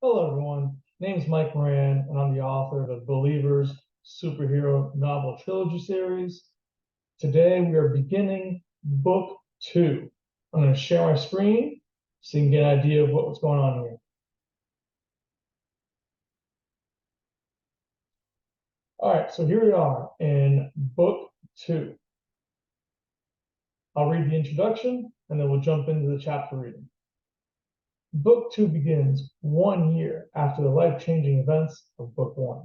Hello, everyone. Name's Mike Moran, and I'm the author of the Believers superhero novel trilogy series. Today, we are beginning book 2. I'm going to share my screen so you can get an idea of what's going on here. All right, so here we are in book 2. I'll read the introduction, and then we'll jump into the chapter reading. Book 2 begins 1 year after the life-changing events of book 1.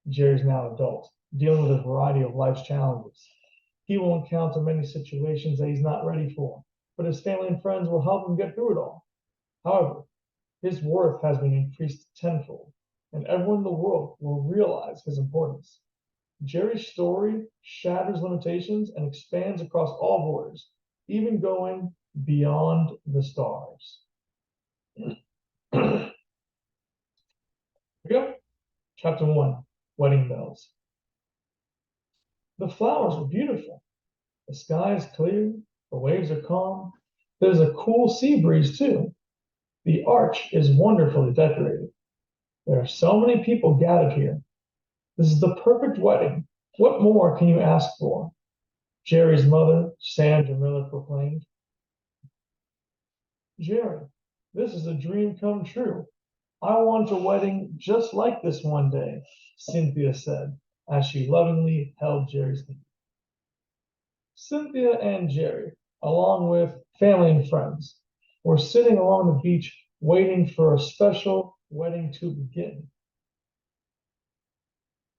Jerry's now an adult, dealing with a variety of life's challenges. He will encounter many situations that he's not ready for, but his family and friends will help him get through it all. However, his worth has been increased tenfold, and everyone in the world will realize his importance. Jerry's story shatters limitations and expands across all borders, even going beyond the stars. Here we go. Chapter 1, Wedding Bells. The flowers are beautiful. The sky is clear. The waves are calm. There's a cool sea breeze, too. The arch is wonderfully decorated. There are so many people gathered here. This is the perfect wedding. What more can you ask for? Jerry's mother, Sandra Miller, proclaimed. Jerry, this is a dream come true. I want a wedding just like this one day, Cynthia said, as she lovingly held Jerry's hand. Cynthia and Jerry, along with family and friends, were sitting along the beach waiting for a special wedding to begin.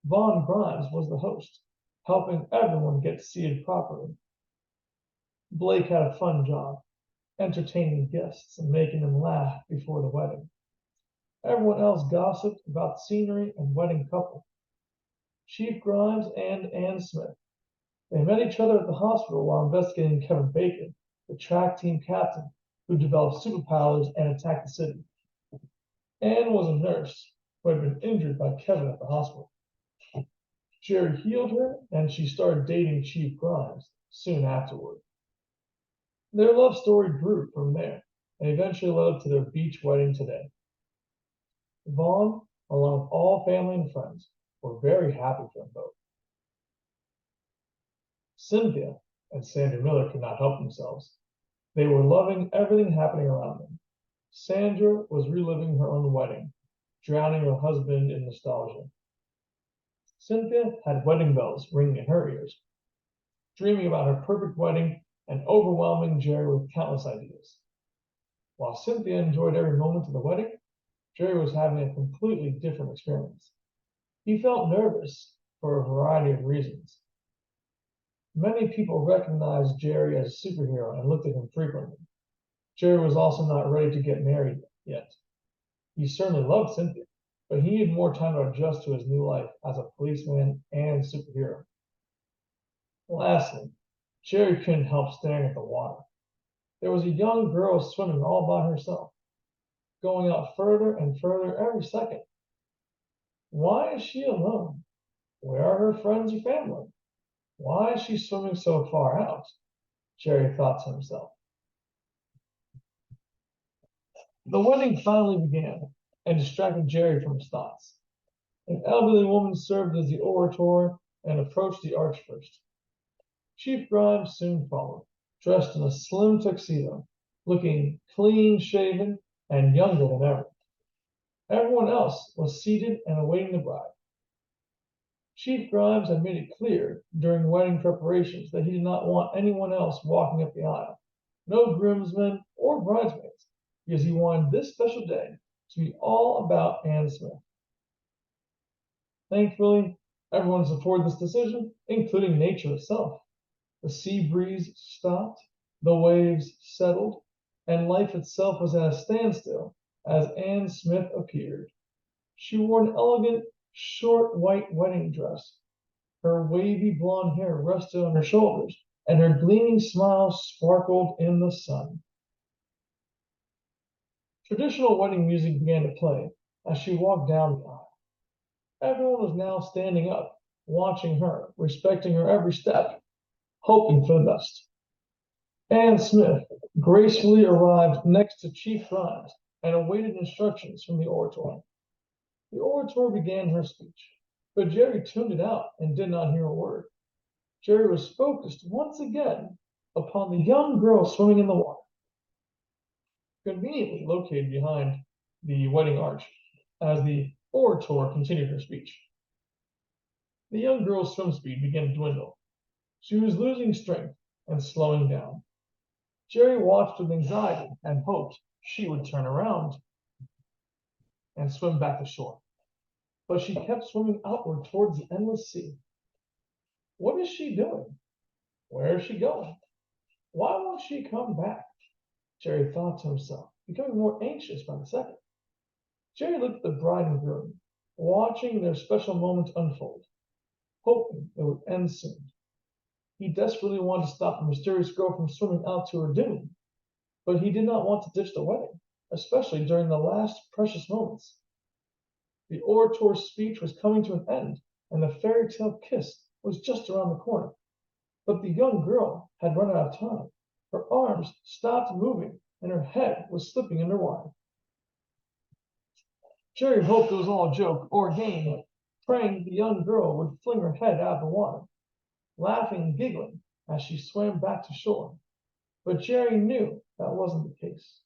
Vaughn Grimes was the host, helping everyone get seated properly. Blake had a fun job, entertaining guests and making them laugh before the wedding. Everyone else gossiped about the scenery and wedding couple. Chief Grimes and Ann Smith. They met each other at the hospital while investigating Kevin Bacon, the track team captain who developed superpowers and attacked the city. Ann was a nurse who had been injured by Kevin at the hospital. Jerry healed her, and she started dating Chief Grimes soon afterward. Their love story grew from there and eventually led up to their beach wedding today. Vaughn, along with all family and friends, were very happy for them both. Cynthia and Sandra Miller could not help themselves. They were loving everything happening around them. Sandra was reliving her own wedding, drowning her husband in nostalgia. Cynthia had wedding bells ringing in her ears, dreaming about her perfect wedding and overwhelming Jerry with countless ideas. While Cynthia enjoyed every moment of the wedding, Jerry was having a completely different experience. He felt nervous for a variety of reasons. Many people recognized Jerry as a superhero and looked at him frequently. Jerry was also not ready to get married yet. He certainly loved Cynthia, but he needed more time to adjust to his new life as a policeman and superhero. Lastly, Jerry couldn't help staring at the water. There was a young girl swimming all by herself, going out further and further every second. Why is she alone? Where are her friends or family? Why is she swimming so far out? Jerry thought to himself. The wedding finally began and distracted Jerry from his thoughts. An elderly woman served as the orator and approached the arch first. Chief Grimes soon followed, dressed in a slim tuxedo, looking clean-shaven and younger than ever. Everyone else was seated and awaiting the bride. Chief Grimes had made it clear during wedding preparations that he did not want anyone else walking up the aisle, no groomsmen or bridesmaids, because he wanted this special day to be all about Ann Smith. Thankfully, everyone supported this decision, including nature itself. The sea breeze stopped, the waves settled, and life itself was at a standstill as Ann Smith appeared. She wore an elegant, short white wedding dress. Her wavy blonde hair rested on her shoulders, and her gleaming smile sparkled in the sun. Traditional wedding music began to play as she walked down the aisle. Everyone was now standing up, watching her, respecting her every step, hoping for the best. Ann Smith gracefully arrived next to Chief Grimes and awaited instructions from the orator. The orator began her speech, but Jerry tuned it out and did not hear a word. Jerry was focused once again upon the young girl swimming in the water, conveniently located behind the wedding arch, as the orator continued her speech. The young girl's swim speed began to dwindle. She was losing strength and slowing down. Jerry watched with anxiety and hoped she would turn around and swim back to shore. But she kept swimming outward towards the endless sea. What is she doing? Where is she going? Why won't she come back? Jerry thought to himself, becoming more anxious by the second. Jerry looked at the bride and groom, watching their special moment unfold, hoping it would end soon. He desperately wanted to stop the mysterious girl from swimming out to her doom, but he did not want to ditch the wedding, especially during the last precious moments. The orator's speech was coming to an end, and the fairy tale kiss was just around the corner. But the young girl had run out of time. Her arms stopped moving, and her head was slipping underwater. Jerry hoped it was all a joke or a game, praying the young girl would fling her head out of the water, laughing and giggling as she swam back to shore. But Jerry knew that wasn't the case.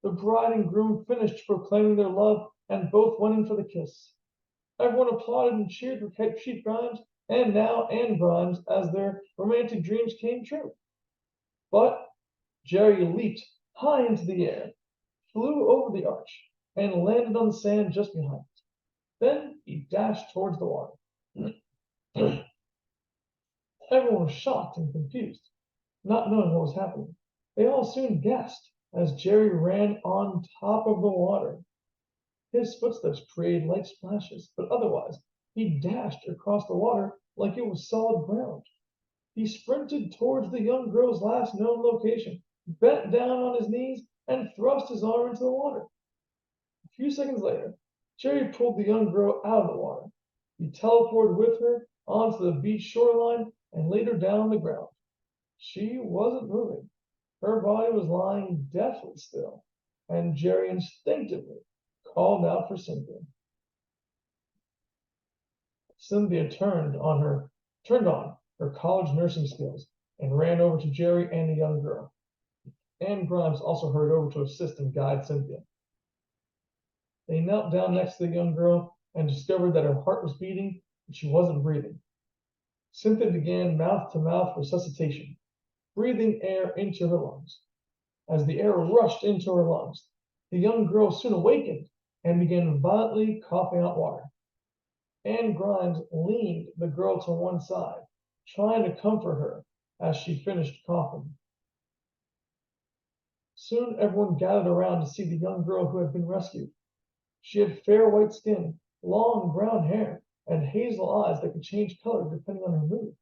The bride and groom finished proclaiming their love and both went in for the kiss. Everyone applauded and cheered for Chief Grimes and now Anne Grimes as their romantic dreams came true. But Jerry leaped high into the air, flew over the arch, and landed on the sand just behind it. Then he dashed towards the water. Everyone was shocked and confused, not knowing what was happening. They all soon gasped as Jerry ran on top of the water. His footsteps created light splashes, but otherwise, he dashed across the water like it was solid ground. He sprinted towards the young girl's last known location, bent down on his knees, and thrust his arm into the water. A few seconds later, Jerry pulled the young girl out of the water. He teleported with her onto the beach shoreline and laid her down on the ground. She wasn't moving. Her body was lying deathly still, and Jerry instinctively called out for Cynthia. Cynthia turned on her college nursing skills and ran over to Jerry and the young girl. Anne Grimes also hurried over to assist and guide Cynthia. They knelt down next to the young girl and discovered that her heart was beating, but she wasn't breathing. Cynthia began mouth-to-mouth resuscitation, breathing air into her lungs. As the air rushed into her lungs, the young girl soon awakened and began violently coughing out water. Anne Grimes leaned the girl to one side, trying to comfort her as she finished coughing. Soon everyone gathered around to see the young girl who had been rescued. She had fair white skin, long brown hair, and hazel eyes that could change color depending on her mood.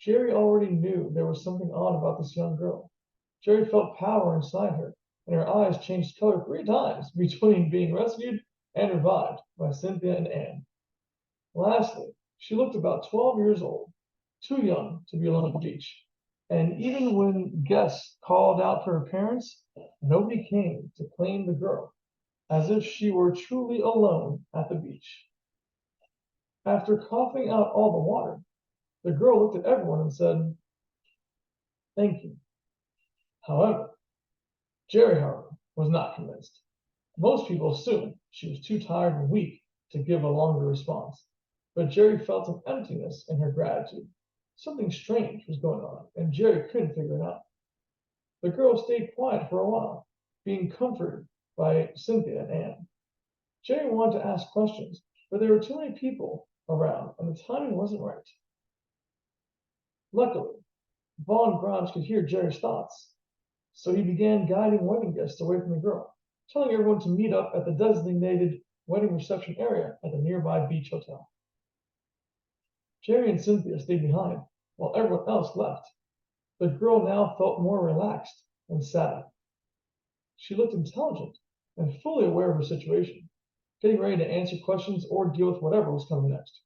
Jerry already knew there was something odd about this young girl. Jerry felt power inside her, and her eyes changed color 3 times between being rescued and revived by Cynthia and Anne. Lastly, she looked about 12 years old, too young to be alone at the beach. And even when guests called out for her parents, nobody came to claim the girl, as if she were truly alone at the beach. After coughing out all the water, the girl looked at everyone and said, "Thank you." Jerry, however, was not convinced. Most people assumed she was too tired and weak to give a longer response, but Jerry felt an emptiness in her gratitude. Something strange was going on, and Jerry couldn't figure it out. The girl stayed quiet for a while, being comforted by Cynthia and Anne. Jerry wanted to ask questions, but there were too many people around, and the timing wasn't right. Luckily, Vaughn Grimes could hear Jerry's thoughts, so he began guiding wedding guests away from the girl, telling everyone to meet up at the designated wedding reception area at the nearby beach hotel. Jerry and Cynthia stayed behind, while everyone else left. The girl now felt more relaxed and sad. She looked intelligent and fully aware of her situation, getting ready to answer questions or deal with whatever was coming next.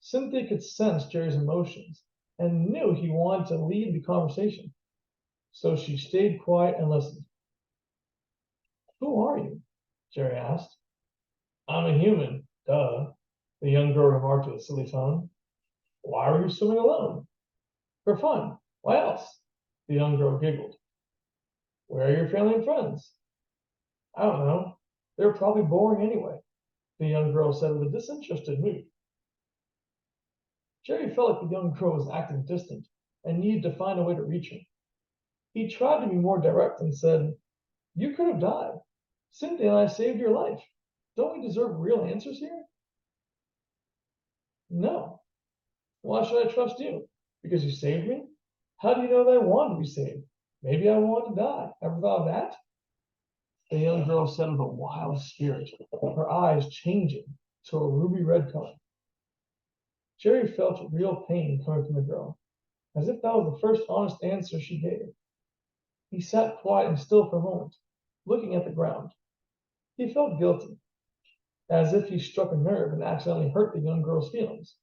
Cynthia could sense Jerry's emotions and knew he wanted to lead the conversation, so she stayed quiet and listened. Who are you? Jerry asked. I'm a human, duh, the young girl remarked with a silly tone. Why were you swimming alone? For fun. Why else? The young girl giggled. Where are your family and friends? I don't know. They're probably boring anyway, the young girl said with a disinterested mood. Jerry felt like the young girl was acting distant and needed to find a way to reach her. He tried to be more direct and said, You could have died. Cynthia and I saved your life. Don't we deserve real answers here? No. Why should I trust you? Because you saved me? How do you know that I wanted to be saved? Maybe I wanted to die. Ever thought of that? The young girl said with a wild spirit, her eyes changing to a ruby red color. Jerry felt real pain coming from the girl, as if that was the first honest answer she gave. He sat quiet and still for a moment, looking at the ground. He felt guilty, as if he struck a nerve and accidentally hurt the young girl's feelings.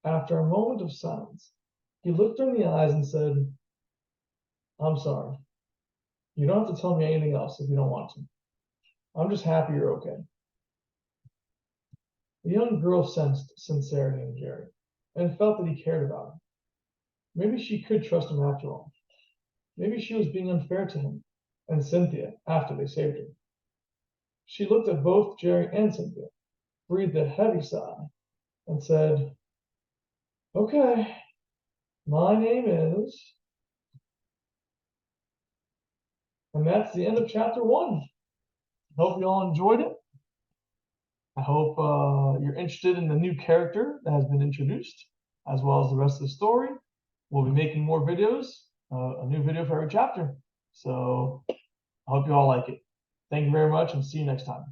After a moment of silence, he looked her in the eyes and said, I'm sorry. You don't have to tell me anything else if you don't want to. I'm just happy you're okay. The young girl sensed sincerity in Jerry and felt that he cared about her. Maybe she could trust him after all. Maybe she was being unfair to him and Cynthia after they saved her. She looked at both Jerry and Cynthia, breathed a heavy sigh, and said, Okay, my name is. And that's the end of chapter 1. Hope you all enjoyed it. I hope you're interested in the new character that has been introduced, as well as the rest of the story. We'll be making more videos, a new video for every chapter. So I hope you all like it. Thank you very much and see you next time.